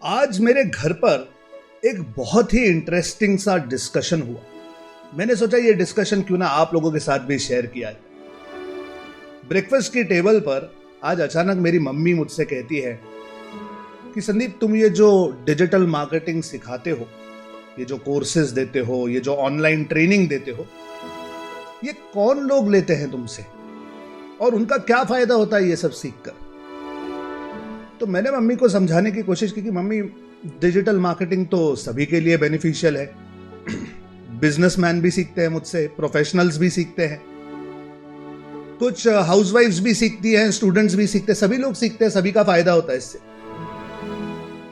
आज मेरे घर पर एक बहुत ही इंटरेस्टिंग सा डिस्कशन हुआ। मैंने सोचा ये डिस्कशन क्यों ना आप लोगों के साथ भी शेयर किया जाए। ब्रेकफास्ट की टेबल पर आज अचानक मेरी मम्मी मुझसे कहती है कि संदीप, तुम ये जो डिजिटल मार्केटिंग सिखाते हो, ये जो कोर्सेज देते हो, ये जो ऑनलाइन ट्रेनिंग देते हो, ये कौन लोग लेते हैं तुमसे और उनका क्या फायदा होता है ये सब सीखकर। तो मैंने मम्मी को समझाने की कोशिश की कि मम्मी, डिजिटल मार्केटिंग तो सभी के लिए बेनिफिशियल है। बिजनेसमैन भी सीखते हैं मुझसे, प्रोफेशनल्स भी सीखते हैं, कुछ हाउसवाइफ्स भी सीखती हैं, स्टूडेंट्स भी सीखते हैं, सभी लोग सीखते हैं, सभी का फायदा होता है इससे।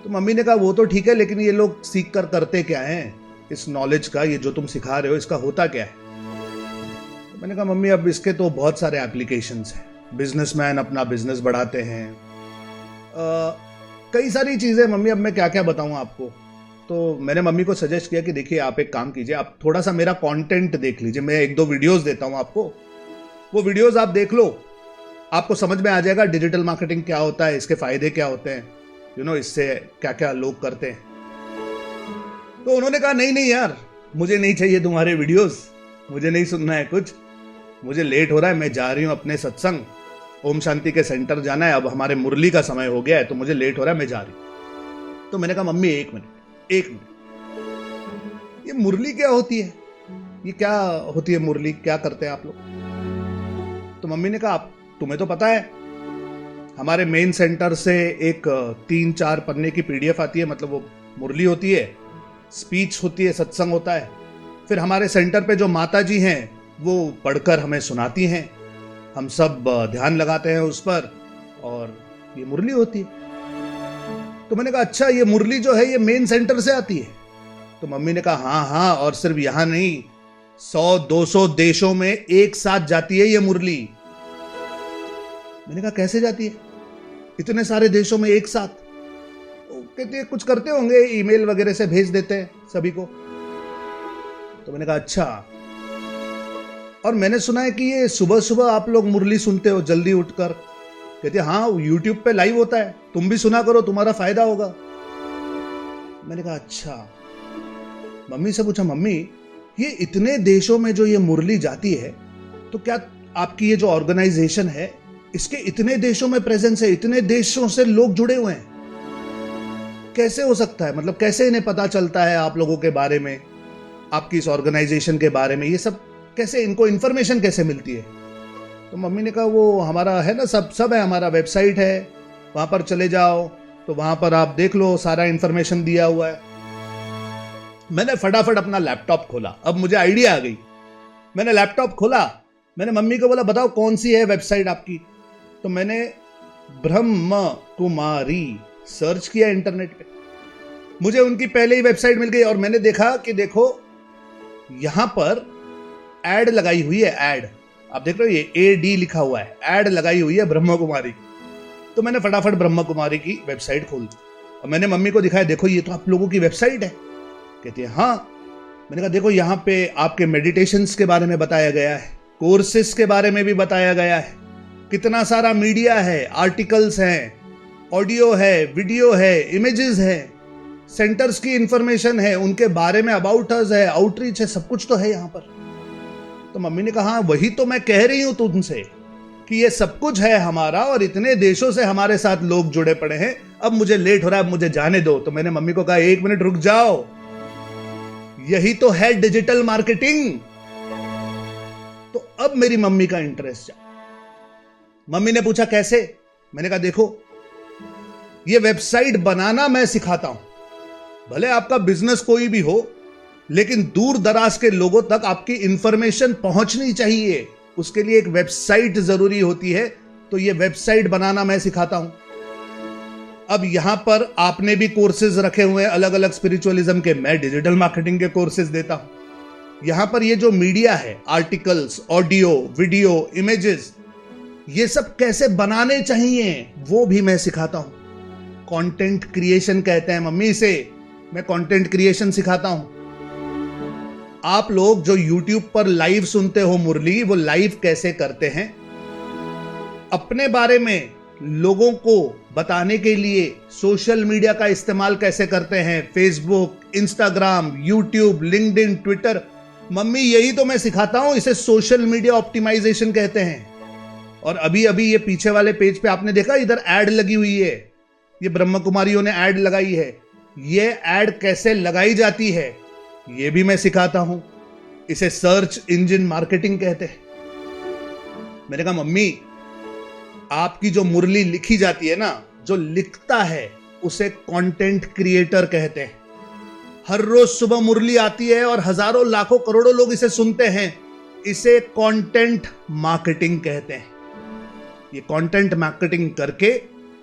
तो मम्मी ने कहा वो तो ठीक है, लेकिन ये लोग सीख कर करते क्या हैं, इस नॉलेज का, ये जो तुम सिखा रहे हो इसका होता क्या है। तो मैंने कहा मम्मी, अब इसके तो बहुत सारे एप्लीकेशंस हैं। बिजनेसमैन अपना बिजनेस बढ़ाते हैं, कई सारी चीज़ें मम्मी, अब मैं क्या क्या बताऊं आपको। तो मैंने मम्मी को सजेस्ट किया कि देखिए, आप एक काम कीजिए, आप थोड़ा सा मेरा कंटेंट देख लीजिए, मैं एक दो वीडियोस देता हूं आपको, वो वीडियोस आप देख लो, आपको समझ में आ जाएगा डिजिटल मार्केटिंग क्या होता है, इसके फायदे क्या होते हैं, इससे क्या क्या लोग करते हैं। तो उन्होंने कहा नहीं नहीं यार, मुझे नहीं चाहिए तुम्हारे वीडियोस, मुझे नहीं सुनना है कुछ, मुझे लेट हो रहा है, मैं जा रही हूं अपने सत्संग, ओम शांति के सेंटर जाना है, अब हमारे मुरली का समय हो गया है, तो मुझे लेट हो रहा है, मैं जा रही हूं। तो मैंने कहा मम्मी एक मिनट, ये मुरली क्या होती है, ये क्या होती है मुरली, क्या करते हैं आप लोग। तो मम्मी ने कहा तुम्हें तो पता है, हमारे मेन सेंटर से एक 3-4 पन्ने की पीडीएफ आती है, मतलब वो मुरली होती है, स्पीच होती है, सत्संग होता है, फिर हमारे सेंटर पे जो माता जी हैं वो पढ़कर हमें सुनाती हैं, हम सब ध्यान लगाते हैं उस पर, और ये मुरली होती है। तो मैंने कहा अच्छा, ये मुरली जो है ये मेन सेंटर से आती है। तो मम्मी ने कहा हाँ, और सिर्फ यहां नहीं, 100-200 देशों में एक साथ जाती है ये मुरली। मैंने कहा कैसे जाती है इतने सारे देशों में एक साथ। कहते हैं कुछ करते होंगे, ईमेल वगैरह से भेज देते हैं सभी को। तो मैंने कहा अच्छा, और मैंने सुना है कि ये सुबह सुबह आप लोग मुरली सुनते हो जल्दी उठकर। कहते हाँ, यूट्यूब पे लाइव होता है, तुम भी सुना करो, तुम्हारा फायदा होगा। मैंने कहा अच्छा। मम्मी से पूछा मम्मी, ये इतने देशों में जो ये मुरली जाती है, तो क्या आपकी ये जो ऑर्गेनाइजेशन है इसके इतने देशों में प्रेजेंस है, इतने देशों से लोग जुड़े हुए हैं, कैसे हो सकता है, मतलब कैसे इन्हें पता चलता है आप लोगों के बारे में, आपकी इस ऑर्गेनाइजेशन के बारे में, ये सब कैसे, इनको इंफॉर्मेशन कैसे मिलती है। तो मम्मी ने कहा वो हमारा है ना, सब है, हमारा वेबसाइट है, वहां पर चले जाओ तो वहां पर आप देख लो, सारा इंफॉर्मेशन दिया हुआ है। मैंने फटाफट अपना लैपटॉप खोला, अब मुझे आइडिया आ गई। मैंने लैपटॉप खोला, मैंने मम्मी को बोला बताओ कौन सी है वेबसाइट आपकी। तो मैंने ब्रह्म कुमारी सर्च किया इंटरनेट पे, मुझे उनकी पहले ही वेबसाइट मिल गई, और मैंने देखा कि देखो यहां पर एड लगाई हुई है, एड आप देख रहे हो, ये AD लिखा हुआ है, एड लगाई हुई है ब्रह्म कुमारी। तो मैंने फटाफट ब्रह्म कुमारी की वेबसाइट खोल दी और मैंने मम्मी को दिखाया, देखो ये तो आप लोगों की वेबसाइट है। कहती है हाँ। मैंने कहा देखो यहाँ पे आपके मेडिटेशंस के बारे में बताया गया है, कोर्सेस के बारे में भी बताया गया है, कितना सारा मीडिया है, आर्टिकल्स हैं, ऑडियो है, वीडियो है, इमेजेस है, सेंटर्स की इंफॉर्मेशन है, उनके बारे में अबाउट अस है, आउटरीच है, सब कुछ तो है यहाँ पर। तो मम्मी ने कहा वही तो मैं कह रही हूं तुमसे कि ये सब कुछ है हमारा, और इतने देशों से हमारे साथ लोग जुड़े पड़े हैं, अब मुझे लेट हो रहा है, अब मुझे जाने दो। तो मैंने मम्मी को कहा एक मिनट रुक जाओ, यही तो है डिजिटल मार्केटिंग। तो अब मेरी मम्मी का इंटरेस्ट जागा। मम्मी ने पूछा कैसे। मैंने कहा देखो, ये वेबसाइट बनाना मैं सिखाता हूं, भले आपका बिजनेस कोई भी हो, लेकिन दूर दराज के लोगों तक आपकी इंफॉर्मेशन पहुंचनी चाहिए, उसके लिए एक वेबसाइट जरूरी होती है, तो ये वेबसाइट बनाना मैं सिखाता हूं। अब यहां पर आपने भी कोर्सेज रखे हुए हैं अलग अलग स्पिरिचुअलिज्म के, मैं डिजिटल मार्केटिंग के कोर्सेज देता हूं। यहां पर ये जो मीडिया है, आर्टिकल्स, ऑडियो, वीडियो, इमेजेस, ये सब कैसे बनाने चाहिए वो भी मैं सिखाता हूं। कंटेंट क्रिएशन कहते हैं मम्मी इसे, मैं कंटेंट क्रिएशन सिखाता हूं। आप लोग जो YouTube पर लाइव सुनते हो मुरली, वो लाइव कैसे करते हैं, अपने बारे में लोगों को बताने के लिए सोशल मीडिया का इस्तेमाल कैसे करते हैं, Facebook, Instagram, YouTube, LinkedIn, Twitter. Mummy यही तो मैं सिखाता हूं, इसे सोशल मीडिया ऑप्टिमाइजेशन कहते हैं। और अभी अभी ये पीछे वाले पेज पे आपने देखा, इधर एड लगी हुई है, ये ब्रह्म कुमारियों ने एड लगाई है। ये एड कैसे लगाई जाती है ये भी मैं सिखाता हूं। इसे सर्च इंजन मार्केटिंग कहते हैं। मैंने कहा मम्मी, आपकी जो मुरली लिखी जाती है ना, जो लिखता है उसे कंटेंट क्रिएटर कहते हैं। हर रोज सुबह मुरली आती है और हजारों लाखों करोड़ों लोग इसे सुनते हैं, इसे कंटेंट मार्केटिंग कहते हैं। ये कंटेंट मार्केटिंग करके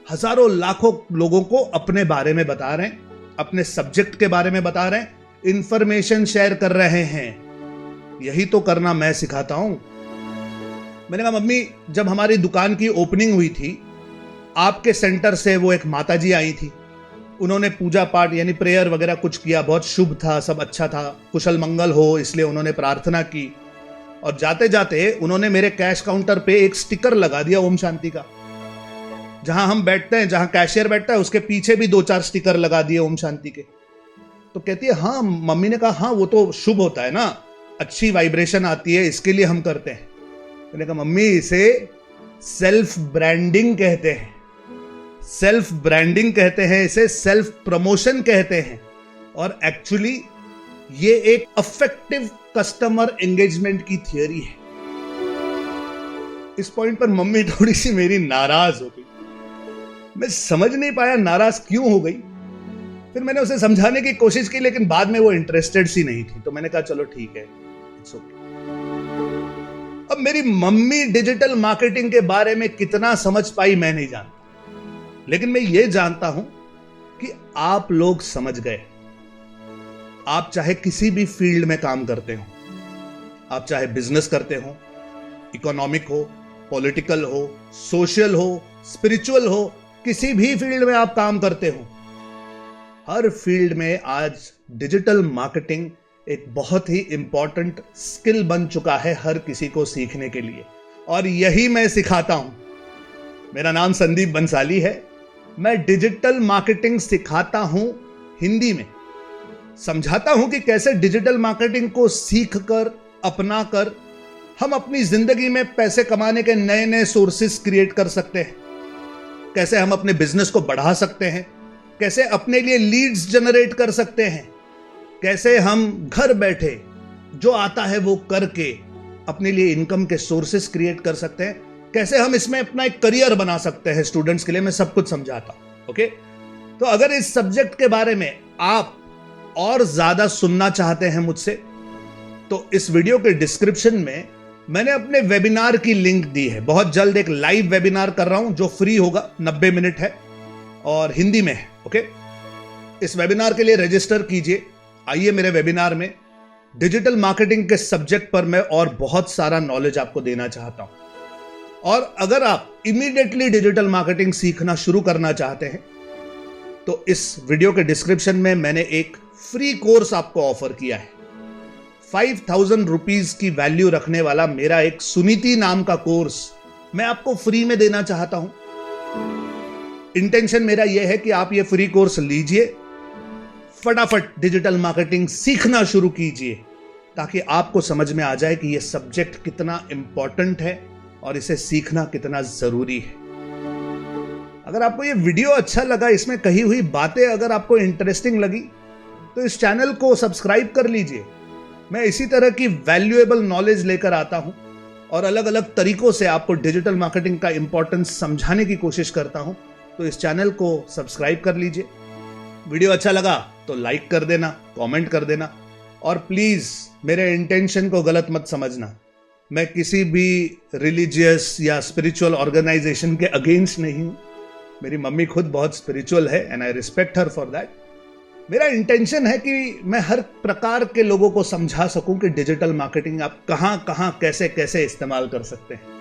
हजारों लाखों लोगों को अपने बारे में बता रहे हैं, अपने सब्जेक्ट के बारे में बता रहे हैं, इंफॉर्मेशन शेयर कर रहे हैं। यही तो करना मैं सिखाता हूं। मैंने कहा मम्मी, जब हमारी दुकान की ओपनिंग हुई थी, आपके सेंटर से वो एक माताजी आई थी। उन्होंने पूजा पाठ यानी प्रेयर वगैरह कुछ किया, बहुत शुभ था, सब अच्छा था, कुशल मंगल हो, इसलिए उन्होंने प्रार्थना की। और जाते जाते उन्होंने मेरे कैश काउंटर पे एक स्टिकर लगा दिया ओम शांति का। जहां हम बैठते हैं, जहां कैशियर बैठता है, उसके पीछे भी 2-4 स्टिकर लगा दिए ओम शांति के। तो कहती है हाँ, मम्मी ने कहा हाँ, वो तो शुभ होता है ना, अच्छी वाइब्रेशन आती है, इसके लिए हम करते हैं। मैंने कहा मम्मी, इसे सेल्फ ब्रांडिंग कहते हैं, सेल्फ ब्रांडिंग कहते हैं, इसे सेल्फ प्रमोशन कहते हैं। और एक्चुअली ये एक अफेक्टिव कस्टमर एंगेजमेंट की थियरी है। इस पॉइंट पर मम्मी थोड़ी सी मेरी नाराज हो गई। मैं समझ नहीं पाया नाराज क्यों हो गई। फिर मैंने उसे समझाने की कोशिश की, लेकिन बाद में वो इंटरेस्टेड सी नहीं थी। तो मैंने कहा चलो ठीक है, इट्स ओके। अब मेरी मम्मी डिजिटल मार्केटिंग के बारे में कितना समझ पाई मैं नहीं जानता, लेकिन मैं ये जानता हूं कि आप लोग समझ गए। आप चाहे किसी भी फील्ड में काम करते हो, आप चाहे बिजनेस करते हो, इकोनॉमिक हो, पॉलिटिकल हो, सोशल हो, स्पिरिचुअल हो, किसी भी फील्ड में आप काम करते हो, हर फील्ड में आज डिजिटल मार्केटिंग एक बहुत ही इंपॉर्टेंट स्किल बन चुका है हर किसी को सीखने के लिए। और यही मैं सिखाता हूं। मेरा नाम संदीप बंसाली है। मैं डिजिटल मार्केटिंग सिखाता हूं हिंदी में, समझाता हूं कि कैसे डिजिटल मार्केटिंग को सीखकर, अपनाकर हम अपनी जिंदगी में पैसे कमाने के नए नए सोर्सेस क्रिएट कर सकते हैं, कैसे हम अपने बिजनेस को बढ़ा सकते हैं, कैसे अपने लिए लीड्स जनरेट कर सकते हैं, कैसे हम घर बैठे जो आता है वो करके अपने लिए इनकम के सोर्सेस क्रिएट कर सकते हैं, कैसे हम इसमें अपना एक करियर बना सकते हैं स्टूडेंट्स के लिए। मैं सब कुछ समझाता हूं। ओके, तो अगर इस सब्जेक्ट के बारे में आप और ज्यादा सुनना चाहते हैं मुझसे, तो इस वीडियो के डिस्क्रिप्शन में मैंने अपने वेबिनार की लिंक दी है। बहुत जल्द एक लाइव वेबिनार कर रहा हूं जो फ्री होगा, 90 मिनट है और हिंदी में है। ओके, इस वेबिनार के लिए रजिस्टर कीजिए। आइए मेरे वेबिनार में। डिजिटल मार्केटिंग के सब्जेक्ट पर मैं और बहुत सारा नॉलेज आपको देना चाहता हूं। और अगर आप इमीडिएटली डिजिटल मार्केटिंग सीखना शुरू करना चाहते हैं, तो इस वीडियो के डिस्क्रिप्शन में मैंने एक फ्री कोर्स आपको ऑफर किया है। 5,000 रुपीज की वैल्यू रखने वाला मेरा एक सुनीति नाम का कोर्स मैं आपको फ्री में देना चाहता हूं। इंटेंशन मेरा यह है कि आप ये फ्री कोर्स लीजिए, फटाफट डिजिटल मार्केटिंग सीखना शुरू कीजिए, ताकि आपको समझ में आ जाए कि यह सब्जेक्ट कितना इंपॉर्टेंट है और इसे सीखना कितना जरूरी है। अगर आपको यह वीडियो अच्छा लगा, इसमें कही हुई बातें अगर आपको इंटरेस्टिंग लगी, तो इस चैनल को सब्सक्राइब कर लीजिए। मैं इसी तरह की वैल्यूएबल नॉलेज लेकर आता हूं और अलग अलग तरीकों से आपको डिजिटल मार्केटिंग का इंपॉर्टेंस समझाने की कोशिश करता हूं। तो इस चैनल को सब्सक्राइब कर लीजिए। वीडियो अच्छा लगा तो लाइक कर देना, कमेंट कर देना, और प्लीज मेरे इंटेंशन को गलत मत समझना। मैं किसी भी रिलीजियस या स्पिरिचुअल ऑर्गेनाइजेशन के अगेंस्ट नहीं हूं। मेरी मम्मी खुद बहुत स्पिरिचुअल है and I respect her for that. मेरा इंटेंशन है कि मैं हर प्रकार के लोगों को समझा सकूं कि डिजिटल मार्केटिंग आप कहां कहां कैसे कैसे इस्तेमाल कर सकते हैं।